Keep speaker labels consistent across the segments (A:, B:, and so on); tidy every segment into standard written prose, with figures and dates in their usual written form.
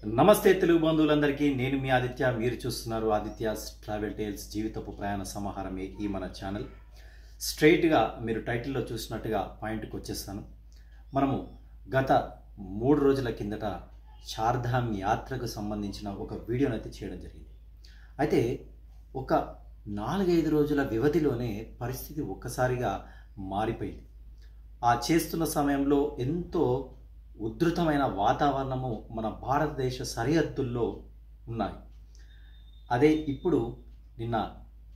A: నమస్తే తెలుగు బంధువులందరికీ నేను మీ ఆదిత్య మీరు చూస్తున్నారు ఆదిత్యాస్ ట్రావెల్ టేల్స్ జీవితపు ప్రయాణ సమాహారమే ఈ మన ఛానల్ స్ట్రైట్ గా మీరు టైటిల్ లో చూసినట్టుగా పాయింట్ కి వచ్చేస్తాను మనము గత 3 రోజుల కిందట చార్ధామ్ యాత్రకు సంబంధించిన ఒక వీడియోని అయితే చేయడం జరిగింది అయితే ఒక 4-5 రోజుల వ్యవధిలోనే పరిస్థితి ఒక్కసారిగా మారిపోయింది ఆ చేస్తున్న సమయంలో ఎంతో ఉధృతమైన వాతావరణము మన భారతదేశ సరిహద్దుల్లో ఉన్నాయి అదే ఇప్పుడు నిన్న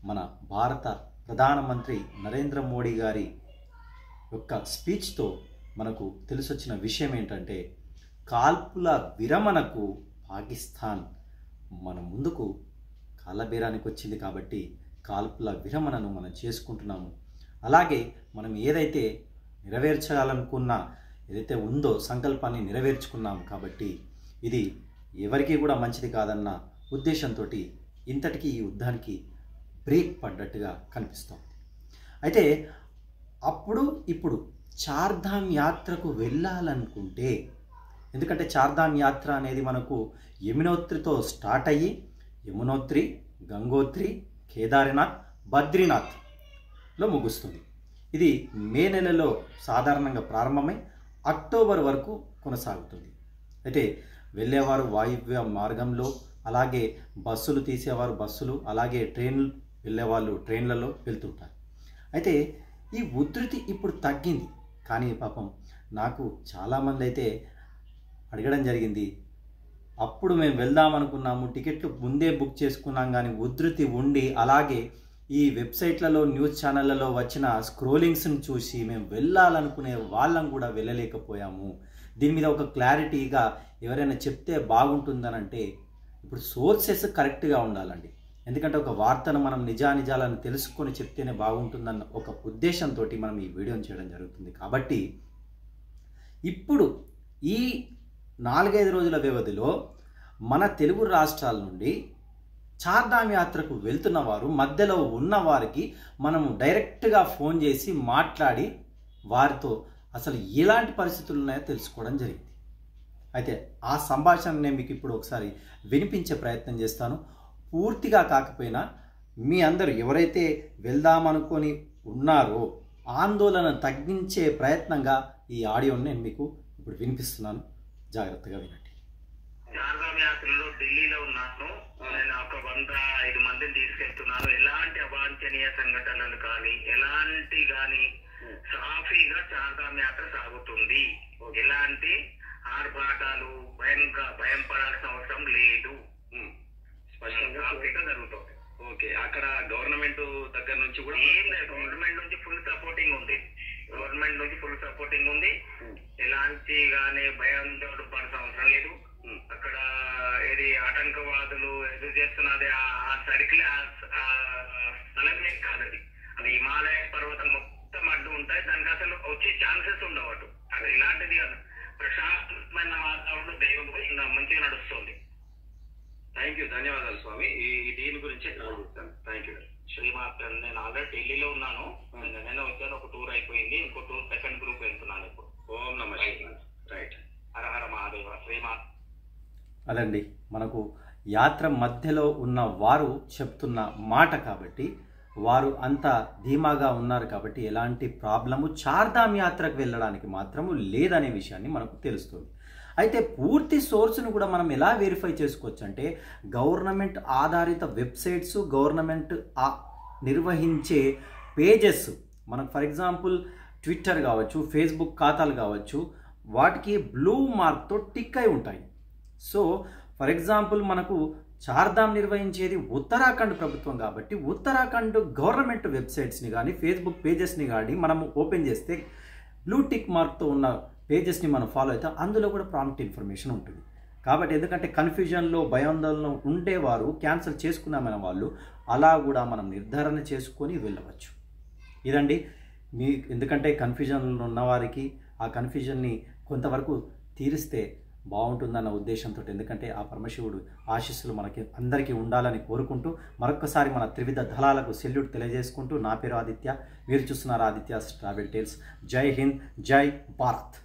A: మన భారత ప్రధానమంత్రి నరేంద్ర మోడీ గారి యొక్క స్పీచ్తో మనకు తెలిసొచ్చిన విషయం ఏంటంటే కాల్పుల విరమణకు పాకిస్తాన్ మన ముందుకు కాళ్ళబేరానికి వచ్చింది కాబట్టి కాల్పుల విరమణను మనం చేసుకుంటున్నాము అలాగే మనం ఏదైతే నెరవేర్చాలనుకున్న ఏదైతే ఉందో సంకల్పాన్ని నెరవేర్చుకున్నాం కాబట్టి ఇది ఎవరికి కూడా మంచిది కాదన్న ఉద్దేశంతో ఇంతటికి ఈ యుద్ధానికి బ్రేక్ పడ్డట్టుగా కనిపిస్తోంది అయితే ఇప్పుడు చార్ధామ్ యాత్రకు వెళ్ళాలనుకుంటే ఎందుకంటే చార్ధామ్ యాత్ర అనేది మనకు యమునోత్రితో స్టార్ట్ అయ్యి యమునోత్రి గంగోత్రి కేదార్నాథ్ బద్రీనాథ్లో ముగుస్తుంది ఇది మే నెలలో సాధారణంగా ప్రారంభమై అక్టోబర్ వరకు కొనసాగుతుంది అయితే వెళ్ళేవారు వాయువ్య మార్గంలో అలాగే బస్సులు తీసేవారు బస్సులు అలాగే ట్రైన్లు వెళ్ళేవాళ్ళు ట్రైన్లలో వెళ్తుంటారు అయితే ఈ ఉధృతి ఇప్పుడు తగ్గింది కానీ పాపం నాకు చాలామంది అయితే అడగడం జరిగింది అప్పుడు మేము వెళ్దామనుకున్నాము టికెట్లు ముందే బుక్ చేసుకున్నాం కానీ ఉధృతి ఉండి అలాగే ఈ వెబ్సైట్లలో న్యూస్ ఛానళ్లలో వచ్చిన స్క్రోలింగ్స్ని చూసి మేము వెళ్ళాలనుకునే వాళ్ళం కూడా వెళ్ళలేకపోయాము దీని మీద ఒక క్లారిటీగా ఎవరైనా చెప్తే బాగుంటుందని అంటే ఇప్పుడు సోర్సెస్ కరెక్ట్గా ఉండాలండి ఎందుకంటే ఒక వార్తను మనం నిజానిజాలను తెలుసుకొని చెప్తేనే బాగుంటుందన్న ఒక ఉద్దేశంతో మనం ఈ వీడియోని చేయడం జరుగుతుంది కాబట్టి ఇప్పుడు ఈ 4-5 రోజుల వ్యవధిలో మన తెలుగు రాష్ట్రాల నుండి చార్ధామ్ యాత్రకు వెళ్తున్న వారు మధ్యలో ఉన్న వారికి మనము డైరెక్ట్గా ఫోన్ చేసి మాట్లాడి వారితో అసలు ఎలాంటి పరిస్థితులు ఉన్నాయో తెలుసుకోవడం జరిగింది అయితే ఆ సంభాషణ నేను మీకు ఇప్పుడు ఒకసారి వినిపించే ప్రయత్నం చేస్తాను పూర్తిగా కాకపోయినా మీ అందరూ ఎవరైతే వెళ్దామనుకొని ఉన్నారో ఆందోళన తగ్గించే ప్రయత్నంగా ఈ ఆడియోని నేను మీకు ఇప్పుడు వినిపిస్తున్నాను జాగ్రత్తగా వినండి
B: చార్ధామ్ యాత్రలో ఢిల్లీలో ఉన్నాను నేను ఒక 105 మందిని తీసుకెళ్తున్నాను ఎలాంటి అవాంఛనీయ సంఘటనలు కానీ ఎలాంటి కానీ సాఫీగా చార్ధామ్ యాత్ర సాగుతుంది ఎలాంటి ఆర్భాటాలు భయం పడాల్సిన అవసరం లేదు సాఫీగా జరుగుతుంది
C: ఓకే అక్కడ గవర్నమెంట్ దగ్గర నుంచి కూడా
B: ఏం లేదు గవర్నమెంట్ నుంచి ఫుల్ సపోర్టింగ్ ఉంది ఎలాంటి కానీ భయం పడాల్సిన అవసరం లేదు అక్కడ ఏది ఆటంకవాదులు ఎదురు చేస్తున్నది ఆ సర్కిల్ స్థలమే కాదది అది హిమాలయ పర్వతం మొత్తం అడ్డు ఉంటాయి దానికి అసలు వచ్చే ఛాన్సెస్ ఉండవు అటు అది ఇలాంటిది ప్రశాంతమైన వాతావరణం దైవం మంచిగా నడుస్తుంది.
C: థ్యాంక్ యూ ధన్యవాదాలు స్వామి దీని గురించి థ్యాంక్ యూ
B: శ్రీమాత్ నేను ఆల్రెడీ ఢిల్లీలో ఉన్నాను నిన్న వచ్చాను ఒక టూర్ అయిపోయింది ఇంకో టూర్ సెకండ్ గ్రూప్ వెళ్తున్నాను ఇప్పుడు.
C: ఓం నమః శివాయ. రైట్
B: హర హర మహాదేవ శ్రీమాత్.
A: అదండి మనకు యాత్ర మధ్యలో ఉన్న వారు చెప్తున్న మాట కాబట్టి వారు అంత ధీమాగా ఉన్నారు కాబట్టి ఎలాంటి ప్రాబ్లము చార్ధామ్ యాత్రకు వెళ్ళడానికి మాత్రము లేదనే విషయాన్ని మనకు తెలుస్తుంది అయితే పూర్తి సోర్స్ను కూడా మనం ఎలా వెరిఫై చేసుకోవచ్చు అంటే గవర్నమెంట్ ఆధారిత వెబ్సైట్స్ గవర్నమెంట్ నిర్వహించే పేజెస్ మనకు ఫర్ ఎగ్జాంపుల్ ట్విట్టర్ కావచ్చు ఫేస్బుక్ ఖాతాలు కావచ్చు వాటికి బ్లూ మార్క్తో టిక్ అయి ఉంటాయి సో ఫర్ ఎగ్జాంపుల్ మనకు చార్ధామ్ నిర్వహించేది ఉత్తరాఖండ్ ప్రభుత్వం కాబట్టి ఉత్తరాఖండ్ గవర్నమెంట్ వెబ్సైట్స్ని కానీ ఫేస్బుక్ పేజెస్ని కానీ మనము ఓపెన్ చేస్తే బ్లూ టిక్ మార్క్తో ఉన్న పేజెస్ని మనం ఫాలో అయితే అందులో కూడా ప్రాంప్ట్ ఇన్ఫర్మేషన్ ఉంటుంది కాబట్టి ఎందుకంటే కన్ఫ్యూజన్లో భయాందోళన ఉండేవారు క్యాన్సిల్ చేసుకున్నామన్న వాళ్ళు అలా కూడా మనం నిర్ధారణ చేసుకొని వెళ్ళవచ్చు ఇదండి మీ ఎందుకంటే కన్ఫ్యూజన్లో ఉన్నవారికి ఆ కన్ఫ్యూజన్ని కొంతవరకు తీరిస్తే బాగుంటుందన్న ఉద్దేశంతో ఎందుకంటే ఆ పరమశివుడు ఆశీస్సులు మనకి అందరికీ ఉండాలని కోరుకుంటూ మరొకసారి మన త్రివిధ దళాలకు సెల్యూట్ తెలియజేసుకుంటూ నా పేరు ఆదిత్య మీరు చూస్తున్నారు ఆదిత్యాస్ ట్రావెల్ టేల్స్ జై హింద్ జై భారత్.